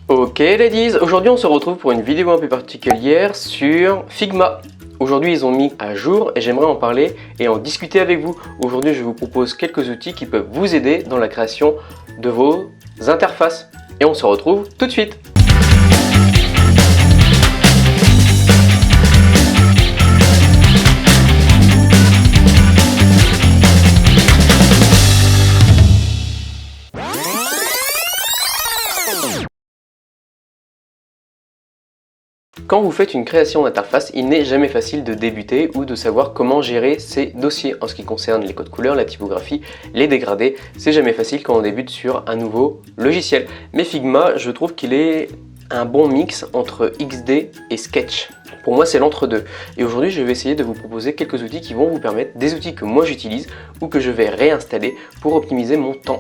Ok ladies, aujourd'hui on se retrouve pour une vidéo un peu particulière sur Figma. Aujourd'hui ils ont mis à jour et j'aimerais en parler et en discuter avec vous. Aujourd'hui je vous propose quelques outils qui peuvent vous aider dans la création de vos interfaces. Et on se retrouve tout de suite. Quand vous faites une création d'interface, il n'est jamais facile de débuter ou de savoir comment gérer ces dossiers. En ce qui concerne les codes couleurs, la typographie, les dégradés, c'est jamais facile quand on débute sur un nouveau logiciel. Mais Figma, je trouve qu'il est un bon mix entre XD et Sketch. Pour moi, c'est l'entre-deux. Et aujourd'hui, je vais essayer de vous proposer quelques outils qui vont vous permettre, des outils que moi j'utilise ou que je vais réinstaller pour optimiser mon temps.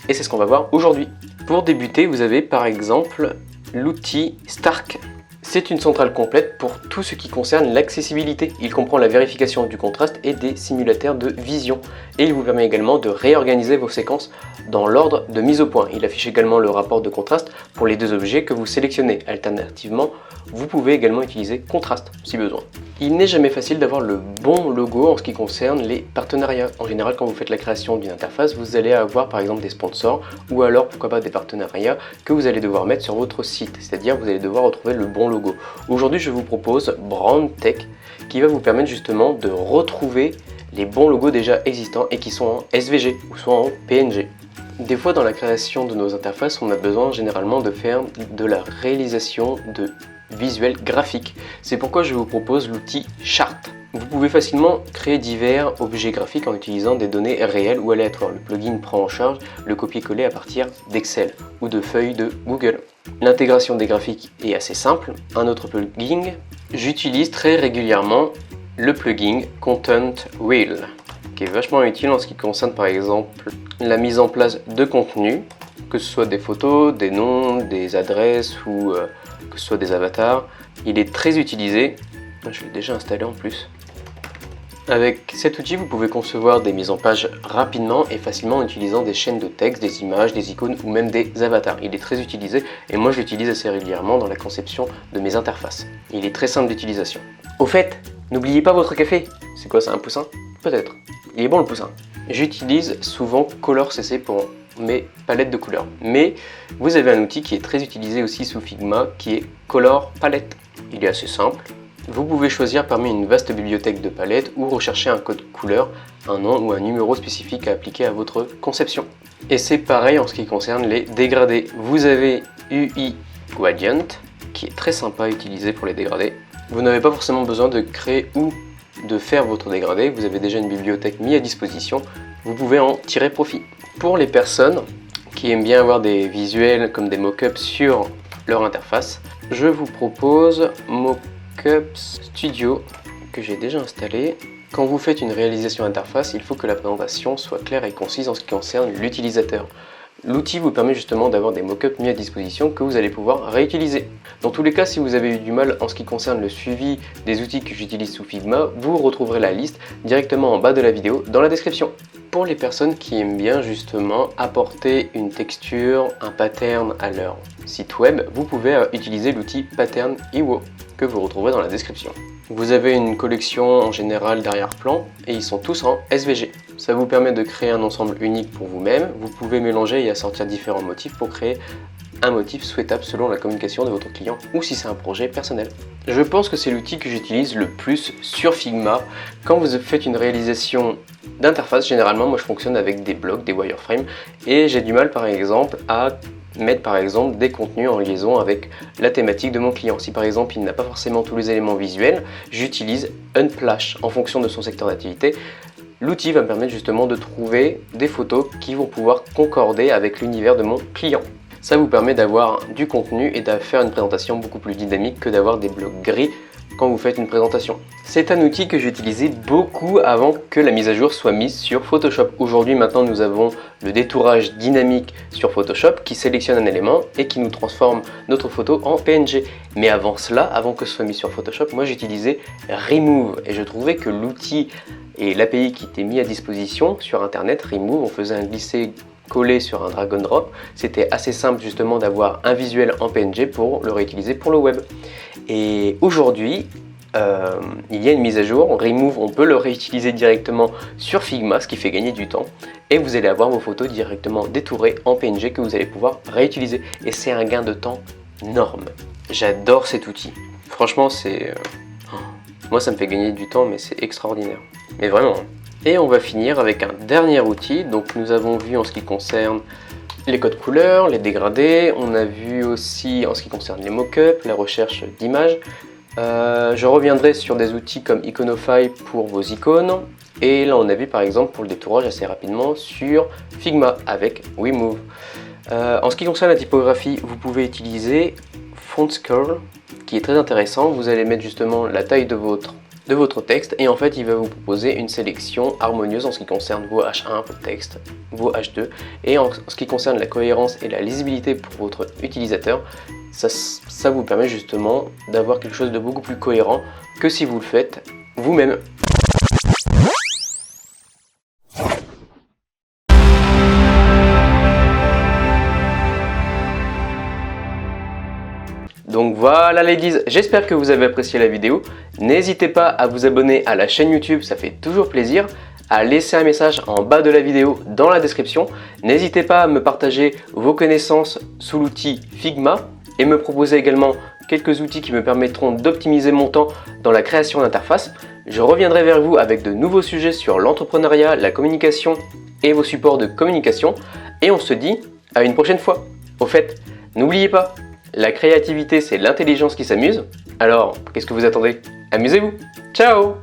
Et c'est ce qu'on va voir aujourd'hui. Pour débuter, vous avez par exemple l'outil Stark. C'est une centrale complète pour tout ce qui concerne l'accessibilité. Il comprend la vérification du contraste et des simulateurs de vision. Et il vous permet également de réorganiser vos séquences dans l'ordre de mise au point. Il affiche également le rapport de contraste pour les deux objets que vous sélectionnez. Alternativement, vous pouvez également utiliser contraste si besoin. Il n'est jamais facile d'avoir le bon logo en ce qui concerne les partenariats. En général, quand vous faites la création d'une interface, vous allez avoir par exemple des sponsors ou alors pourquoi pas des partenariats que vous allez devoir mettre sur votre site. C'est-à-dire vous allez devoir retrouver le bon logo. Aujourd'hui, je vous propose BrandTech qui va vous permettre justement de retrouver les bons logos déjà existants et qui sont en SVG ou soit en PNG. Des fois, dans la création de nos interfaces, on a besoin généralement de faire de la réalisation de visuels graphiques. C'est pourquoi je vous propose l'outil Chart. Vous pouvez facilement créer divers objets graphiques en utilisant des données réelles ou aléatoires. Le plugin prend en charge le copier-coller à partir d'Excel ou de feuilles de Google. L'intégration des graphiques est assez simple. Un autre plugin, j'utilise très régulièrement le plugin Content Wheel, qui est vachement utile en ce qui concerne par exemple la mise en place de contenu, que ce soit des photos, des noms, des adresses ou que ce soit des avatars. Il est très utilisé, je l'ai déjà installé en plus. Avec cet outil, vous pouvez concevoir des mises en page rapidement et facilement en utilisant des chaînes de texte, des images, des icônes ou même des avatars. Il est très utilisé et moi je l'utilise assez régulièrement dans la conception de mes interfaces. Il est très simple d'utilisation. Au fait, n'oubliez pas votre café. C'est quoi, c'est un poussin? Peut-être. Il est bon le poussin. J'utilise souvent Color CC pour mes palettes de couleurs. Mais vous avez un outil qui est très utilisé aussi sous Figma qui est Color Palette. Il est assez simple. Vous pouvez choisir parmi une vaste bibliothèque de palettes ou rechercher un code couleur, un nom ou un numéro spécifique à appliquer à votre conception. Et c'est pareil en ce qui concerne les dégradés. Vous avez UI Gradient qui est très sympa à utiliser pour les dégradés. Vous n'avez pas forcément besoin de créer ou de faire votre dégradé, vous avez déjà une bibliothèque mise à disposition, vous pouvez en tirer profit. Pour les personnes qui aiment bien avoir des visuels comme des mock-ups sur leur interface, je vous propose Mockups Studio que j'ai déjà installé. Quand vous faites une réalisation interface, il faut que la présentation soit claire et concise en ce qui concerne l'utilisateur. L'outil vous permet justement d'avoir des mock-ups mis à disposition que vous allez pouvoir réutiliser. Dans tous les cas, si vous avez eu du mal en ce qui concerne le suivi des outils que j'utilise sous Figma, vous retrouverez la liste directement en bas de la vidéo dans la description. Pour les personnes qui aiment bien justement apporter une texture, un pattern à leur site web, vous pouvez utiliser l'outil Pattern IO que vous retrouverez dans la description. Vous avez une collection en général d'arrière-plan et ils sont tous en SVG. Ça vous permet de créer un ensemble unique pour vous-même. Vous pouvez mélanger et assortir différents motifs pour créer un motif souhaitable selon la communication de votre client ou si c'est un projet personnel. Je pense que c'est l'outil que j'utilise le plus sur Figma. Quand vous faites une réalisation d'interface, généralement moi je fonctionne avec des blocs, des wireframes et j'ai du mal par exemple à mettre par exemple des contenus en liaison avec la thématique de mon client. Si par exemple il n'a pas forcément tous les éléments visuels, j'utilise Unsplash en fonction de son secteur d'activité. L'outil va me permettre justement de trouver des photos qui vont pouvoir concorder avec l'univers de mon client. Ça vous permet d'avoir du contenu et de faire une présentation beaucoup plus dynamique que d'avoir des blocs gris quand vous faites une présentation. C'est un outil que j'utilisais beaucoup avant que la mise à jour soit mise sur Photoshop. Aujourd'hui, maintenant, nous avons le détourage dynamique sur Photoshop qui sélectionne un élément et qui nous transforme notre photo en PNG. Mais avant cela, avant que ce soit mis sur Photoshop, moi j'utilisais Remove et je trouvais que l'outil et l'API qui était mis à disposition sur internet, Remove, on faisait un glisser coller sur un drag and drop, c'était assez simple justement d'avoir un visuel en PNG pour le réutiliser pour le web. Et aujourd'hui, il y a une mise à jour, Remove, on peut le réutiliser directement sur Figma, ce qui fait gagner du temps. Et vous allez avoir vos photos directement détourées en PNG que vous allez pouvoir réutiliser. Et c'est un gain de temps énorme. J'adore cet outil. Franchement, moi ça me fait gagner du temps, mais c'est extraordinaire. Mais vraiment. Et on va finir avec un dernier outil. Donc nous avons vu en ce qui concerne les codes couleurs, les dégradés. On a vu aussi en ce qui concerne les mock-ups, la recherche d'images. Je reviendrai sur des outils comme Iconify pour vos icônes. Et là on a vu par exemple pour le détourage assez rapidement sur Figma avec WeMove. En ce qui concerne la typographie, vous pouvez utiliser FontScroll qui est très intéressant. Vous allez mettre justement la taille de votre texte et en fait il va vous proposer une sélection harmonieuse en ce qui concerne vos H1 pour le texte, vos H2 et en ce qui concerne la cohérence et la lisibilité pour votre utilisateur, ça vous permet justement d'avoir quelque chose de beaucoup plus cohérent que si vous le faites vous-même. Donc voilà ladies, j'espère que vous avez apprécié la vidéo. N'hésitez pas à vous abonner à la chaîne YouTube, ça fait toujours plaisir. À laisser un message en bas de la vidéo dans la description. N'hésitez pas à me partager vos connaissances sous l'outil Figma et me proposer également quelques outils qui me permettront d'optimiser mon temps dans la création d'interfaces. Je reviendrai vers vous avec de nouveaux sujets sur l'entrepreneuriat, la communication et vos supports de communication. Et on se dit à une prochaine fois. Au fait, n'oubliez pas, la créativité c'est l'intelligence qui s'amuse. Alors, qu'est-ce que vous attendez? Amusez-vous. Ciao!